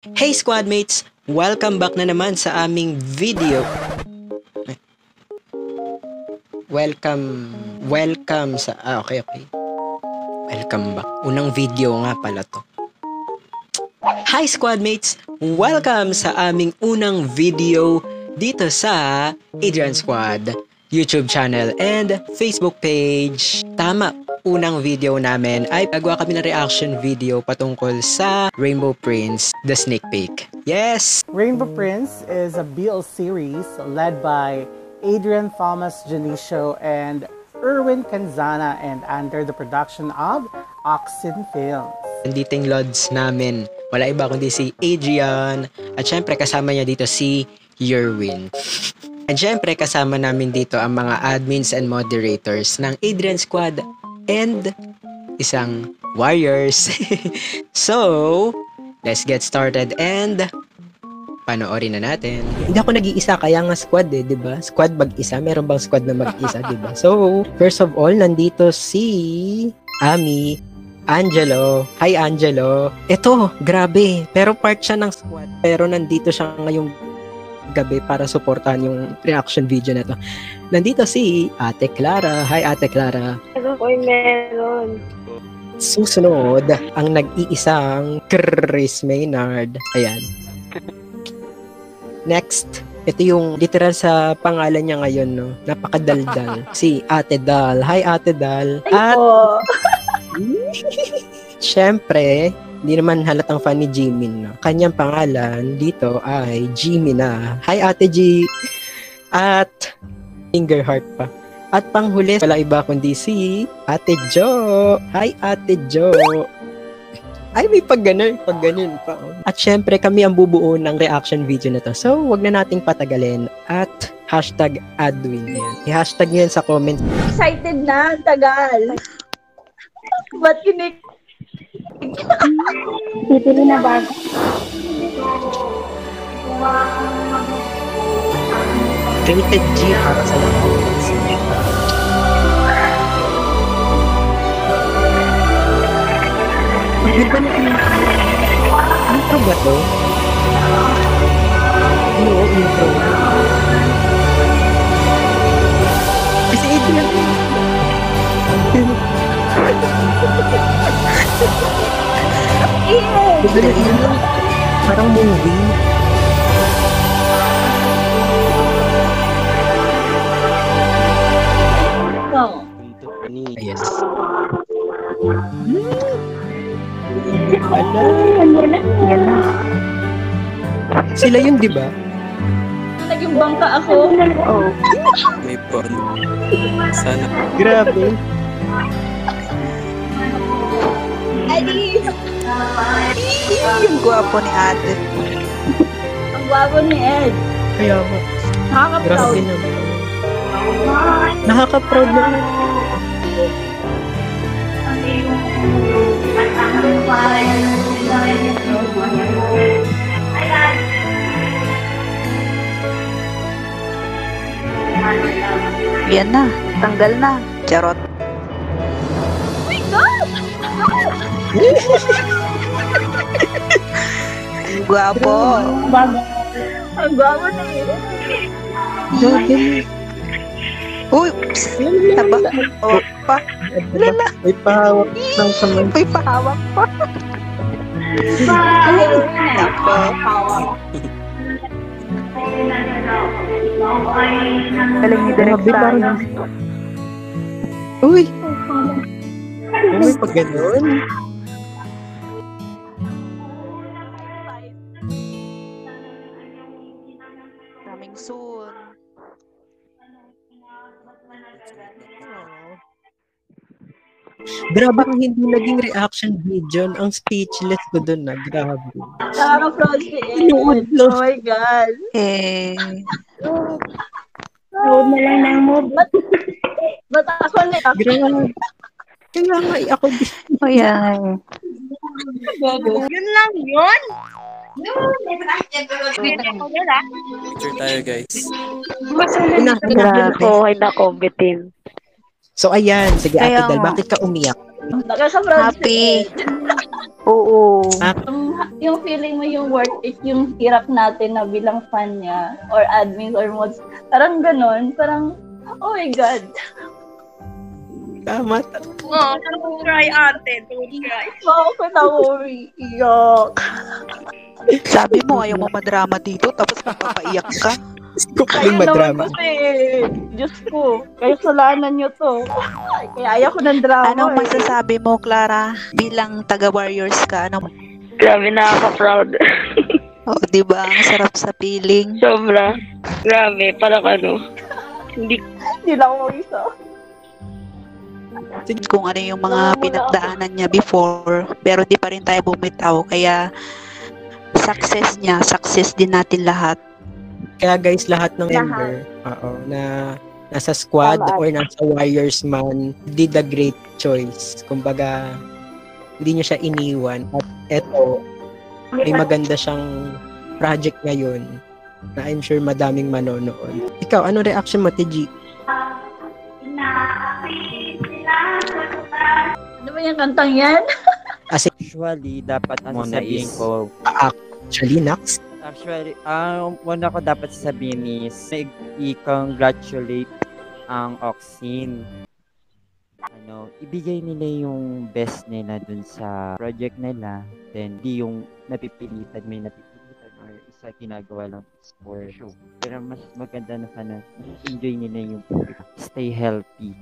Hey squadmates! Welcome back na naman sa aming video. Welcome sa... okay. Welcome back. Unang video nga pala to. Hi squadmates! Welcome sa aming unang video dito sa Adrian Squad YouTube channel and Facebook page. Tama, unang video namin ay nagawa kami ng reaction video patungkol sa Rainbow Prince, The Sneak Peek. Yes! Rainbow Prince is a BL series led by Adrian Thomas Janicio and Erwin Canzana and under the production of Oxen Films. Nandito yung lods namin. Wala iba kundi si Adrian at syempre kasama niya dito si Erwin. And syempre kasama namin dito ang mga admins and moderators ng Adrian Squad and isang warriors. So, let's get started and panoorin na natin. Hindi ako nag-iisa kaya nga squad di ba? Squad mag-isa, meron bang squad na mag-isa, di ba? So, first of all, nandito si Ami, Angelo. Hi Angelo. Ito, grabe. Pero part siya ng squad. Pero nandito siya ngayong gabi para suportahan yung reaction video na to. Nandito si Ate Clara. Hi Ate Clara. Oy, meron. Susunod, ang nag-iisang Chris Maynard. Ayan. Next, ito yung literal sa pangalan niya ngayon, no? Napakadaldal. Si Ate Dal. Hi Ate Dal. At syempre, hindi naman halatang fan ni Jimin, no? Kanyang pangalan dito ay Jimmy na. Hi Ate G! At finger heart pa. At panghuli, wala iba kundi si Ate Jo. Hi Ate Jo! Ay, may pag-ganun pa. Oh. At syempre, kami ang bubuo ng reaction video na to. So, wag na nating patagalin. At hashtag Adwin. I-hashtag nyo yan sa comments. Excited na, tagal. Ba't kinik? Pipili na bago. Rated G para sa lahat. Intro ba to? Oo, intro. Kasi ito lang. Parang movie. Ayan. Yan na. Sila yun, di ba? Naging bangka ako. Oh. May porn. Sana. Grabe. Eddie! Yung gwapo ni ate. Ang gwapo ni Ed. Kaya mo. Nakaka-proud. Grabe naman. Nakaka-proud naman. Yan na. Tanggal na. Charot. Oh my God! Ang gwapo. Ang gwapo ni Ed. Grabe. Uy! Taba. O, pa. Lala. May pahawak ng kamay. May pahawak pa. Nako. Galing ni Direk Sana. Uy! May pag ganun. Coming soon. Grabe kung hindi naging reaction video. Ang speechless ko dun na. Grabe. Nakaka-proud si Ed. Inuod lang. Oh my God. Eh. Load na lang ng move. Ba't ako na? Grabe. Kaya nga ako din. O yan. Yun lang yun? Picture tayo, guys. Grabe. Ko ay nakombitin. So ayan, sige Kaya Ate Dal, nga. bakit ka umiyak? Nakaka-proud Happy. si Ed. Oo. Yung feeling mo yung worth it, yung hirap natin na bilang fan niya or admins or mods. Parang ganun. Parang, oh my God. Tama. Oh, don't cry, ate. Don't cry. Wow, ko na worry. Iyak. Sabi mo, ayaw mo madrama dito, tapos magpapaiyak ka. Gusto ko paling madrama. Naman kasi, Diyos ko, kayo salanan nyo to. Kaya ayaw ko ng drama. Anong masasabi mo, Clara? Bilang taga-Warriors ka, ano? Grabe, nakaka-proud. Oh, di ba? Ang sarap sa feeling. Sobra. Grabe, parang ano. Hindi Hindi lang ako isa. Kung ano yung mga pinagdaanan niya before, pero di pa rin tayo bumitaw. Kaya, success niya, success din natin lahat. Kaya guys, lahat ng member, na nasa squad Tama. or nasa Warriors man, did a great choice. Kumbaga, hindi niya siya iniwan. At eto, may maganda siyang project ngayon na I'm sure madaming manonood. Ikaw, ano reaction mo, TG? Ano ba yung kantang yan? Usually, dapat ang Muna sasabihin is- ko, Actually, Nax? actually, ang una ko dapat sasabihin is, i-congratulate ang Oxin. Ibigay nila yung best nila dun sa project nila, then di yung napipilitan or isa ginagawa lang for show. Pero mas maganda na sana, enjoy nila yung stay healthy,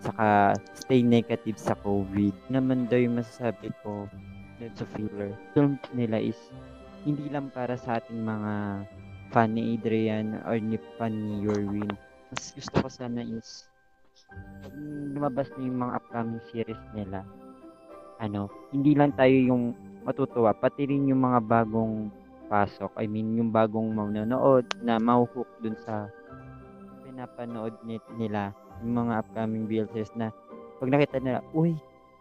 saka stay negative sa COVID. Naman daw yung masasabi ko dun sa filler. Film nila is hindi lang para sa ating mga fan ni Adrian or ni fan ni Yorwin. Mas gusto ko sana is lumabas na yung mga upcoming series nila. Hindi lang tayo yung matutuwa, pati rin yung mga bagong pasok. I mean, yung bagong manonood na mahuhook dun sa pinapanood nila, yung mga upcoming BLCs na pag nakita nila, uy,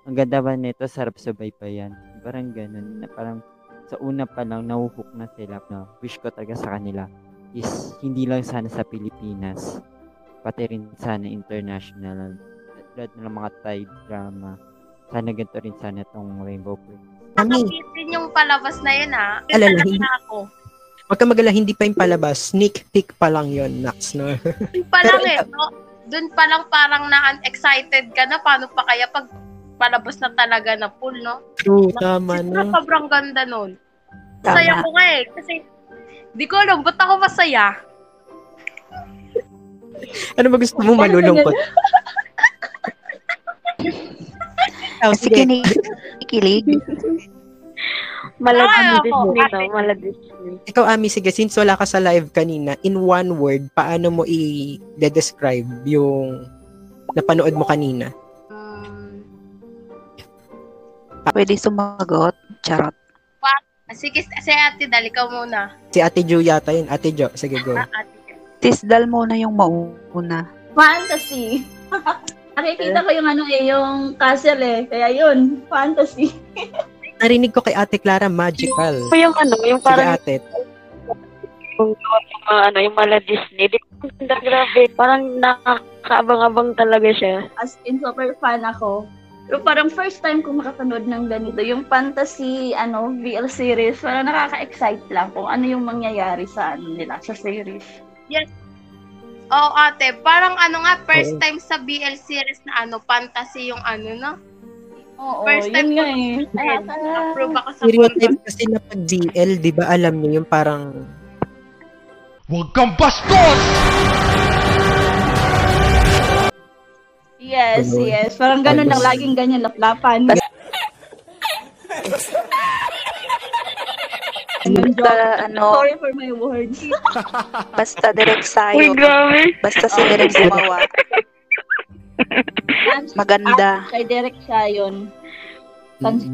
ang ganda ba nito, sarap subaybayan. Parang ganun, na parang sa una pa lang nahuhook na sila. Wish ko talaga sa kanila is hindi lang sana sa Pilipinas, pati rin sana international. Lahat ng mga Thai drama. Sana ganito rin sana itong Rainbow Prince. Nakapit din yung palabas na yun, ha? Alala, Talaga hindi- ako. Wag ka magala, hindi pa yung palabas. Sneak peek pa lang yon, Nax, no? Doon pa lang no? Doon pa lang parang na-excited ka na. Paano pa kaya pag palabas na talaga na full, no? True, tama, Kasi no? sobrang ganda nun. Tama. Saya ko nga eh. Kasi, di ko alam, ba't ako masaya? Ano ba gusto mo malulungkot? Oh, Kasi sige. kinikilig. Ay, Disney ako, daw. ate. Mala Disney. Ikaw, Ami, sige, since wala ka sa live kanina, in one word, paano mo i-describe yung napanood mo kanina? Pwede sumagot. Charot. Sige, si ate, dali ka muna. Si Ate Jo yata yun. Ate Jo, sige, go. Ate. Tisdal muna yung mauna. Fantasy. Nakikita ko yung yung castle eh. Kaya yun, fantasy. Narinig ko kay Ate Clara, magical. Yung yung Sige, Ate. yung mala Disney. Grabe, parang nakakaabang-abang talaga siya. As in, super fan ako. Pero parang first time ko makapanood ng ganito. Yung fantasy, BL series, parang nakaka-excite lang kung ano yung mangyayari sa nila, sa series. Oo, ate, parang first Oo. time sa BL series na fantasy yung no? Oo, First time yun nga eh. Approve ako sa Stereotype kasi na pag BL, di ba, alam niyo yung parang Huwag kang bastos! Yes, Ganun. yes. Parang ganun lang, Ayos. laging ganyan, laplapan. Basta, Sorry for my words. basta direct sayo. grabe. Basta si direct gumawa. Maganda. Kay Derek siya yun.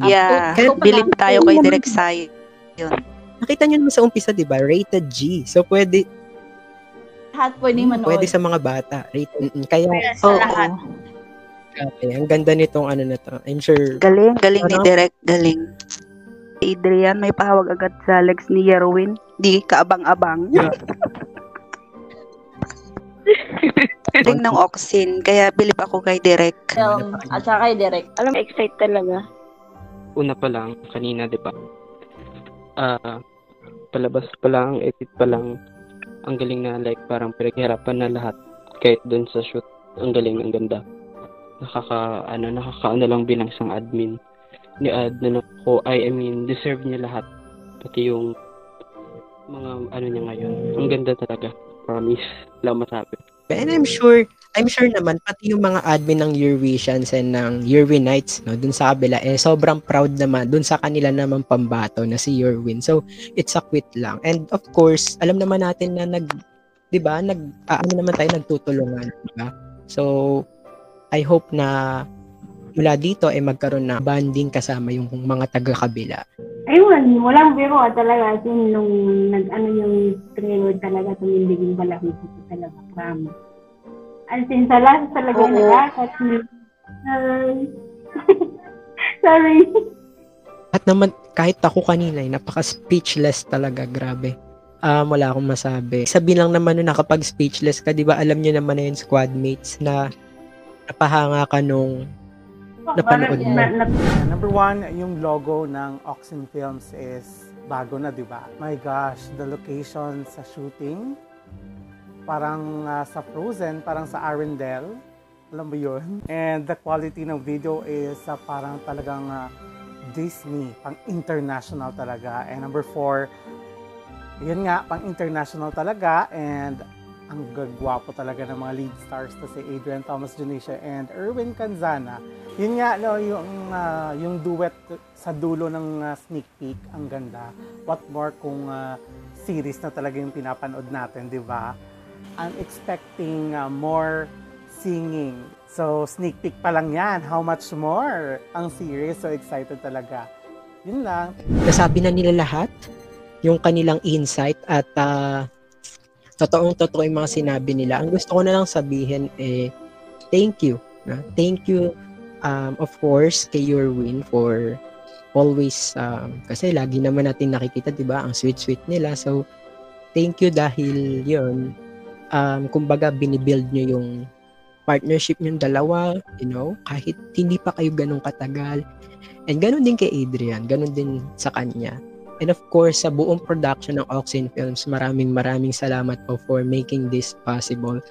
Yeah. Ito pa Believe lang. tayo kay direct sayo. nakita niyo naman sa umpisa, di ba? Rated G. So, pwede Lahat pwede manood. sa mga bata. Rated. Kaya, Yes, sa Oo. lahat. grabe, ang ganda nitong na to. I'm sure, Galing ni Ano? Direk. Galing. Adrian, may pahawag agad sa Alex ni Yerwin. Di kaabang-abang. Yeah. Galing ng Oxin, kaya bilib ako kay Direk. At saka kay Derek. Alam, excite talaga. Una pa lang, kanina, di ba? Palabas pa lang, edit pa lang. Ang galing na, like, parang pinaghirapan na lahat. Kahit dun sa shoot, ang galing, ang ganda. Nakakaano lang bilang isang admin. Deserve niya lahat. Pati yung mga ano niya ngayon. Ang ganda talaga. Promise. Wala masabi. And I'm sure naman, pati yung mga admin ng Eurvisions and ng Eurwinites, no, dun sa kabila, sobrang proud naman, dun sa kanila naman pambato na si Eurwin. So, it's a quit lang. And of course, alam naman natin na nagtutulungan, diba? So, I hope na mula dito ay magkaroon na bonding kasama yung mga taga-kabila. Ayun, walang biro talaga. Nung yung trailer talaga, tumindigin balaki ko talaga. Promise. As in, sa last talaga Sorry. At naman, kahit ako kanina, napaka-speechless talaga, grabe. Wala akong masabi. Sabi lang naman nung nakapag-speechless ka, di ba alam niyo naman na yun, squadmates, na napahanga ka nung napanood mo. Number one, yung logo ng Oxin Films is bago na, di ba? My gosh, the location sa shooting, parang sa Frozen, parang sa Arendelle. Alam mo yun? And the quality ng video is parang talagang Disney, pang international talaga. And number 4, yun nga, pang international talaga. And ang gagwapo talaga ng mga lead stars to si Adrian Thomas Janisha and Erwin Canzana. Yun nga, no, yung duet sa dulo ng sneak peek, ang ganda. What more kung series na talaga yung pinapanood natin, di ba? I'm expecting more singing. So, sneak peek pa lang yan. How much more ang series? So excited talaga. Yun lang. Nasabi na nila lahat, yung kanilang insight at totoong-totoo yung mga sinabi nila. Ang gusto ko na lang sabihin thank you. Thank you, of course, kay Eurwin for always, kasi lagi naman natin nakikita, diba, ang sweet-sweet nila. So, thank you dahil yun, kumbaga, binibuild nyo yung partnership nyo dalawa, you know, kahit hindi pa kayo ganun katagal. And ganun din kay Adrian, ganun din sa kanya. And of course, sa buong production ng Oxin Films, maraming salamat po for making this possible.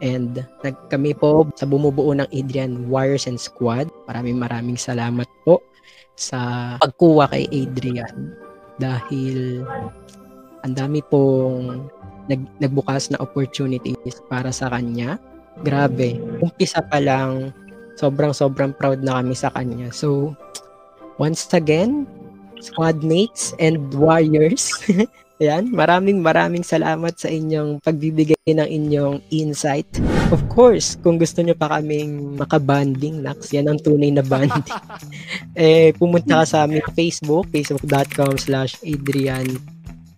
And kami po sa bumubuo ng Adrian Warriors and Squad, maraming salamat po sa pagkuha kay Adrian. Dahil ang dami pong nagbukas na opportunities para sa kanya. Grabe. Umpisa pa lang, sobrang proud na kami sa kanya. So, once again, squadmates and warriors. Ayan, maraming salamat sa inyong pagbibigay ng inyong insight. Of course, kung gusto nyo pa kaming makabanding, Nax, yan ang tunay na banding. Pumunta ka sa aming facebook.com/Adrian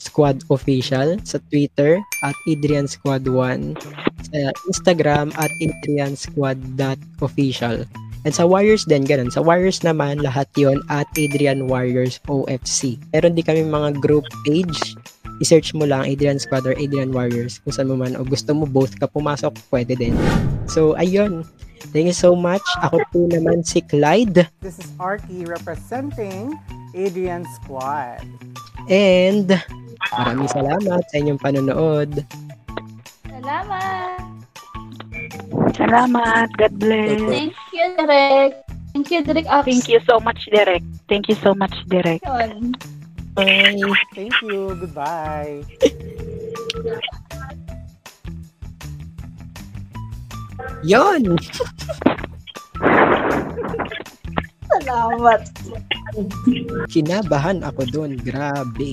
Squad Official, sa Twitter @AdrianSquad1, sa Instagram @AdrianSquad.official. And sa Warriors din, ganun. Sa Warriors naman, lahat yon @Adrian Warriors OFC. Meron din kami mga group page. I-search mo lang Adrian Squad or Adrian Warriors. Kung saan mo man, o gusto mo both ka pumasok, pwede din. So, ayun. Thank you so much. Ako po naman si Clyde. This is Arky representing Adrian Squad. And maraming salamat sa inyong panonood. Salamat! Salamat. God bless. Thank you, Derek. Thank you, Derek. Thank you so much, Direk. Thank you so much, Direk. Yun. Bye. Thank you. Goodbye. Yon! Salamat. Kinabahan ako doon. Grabe.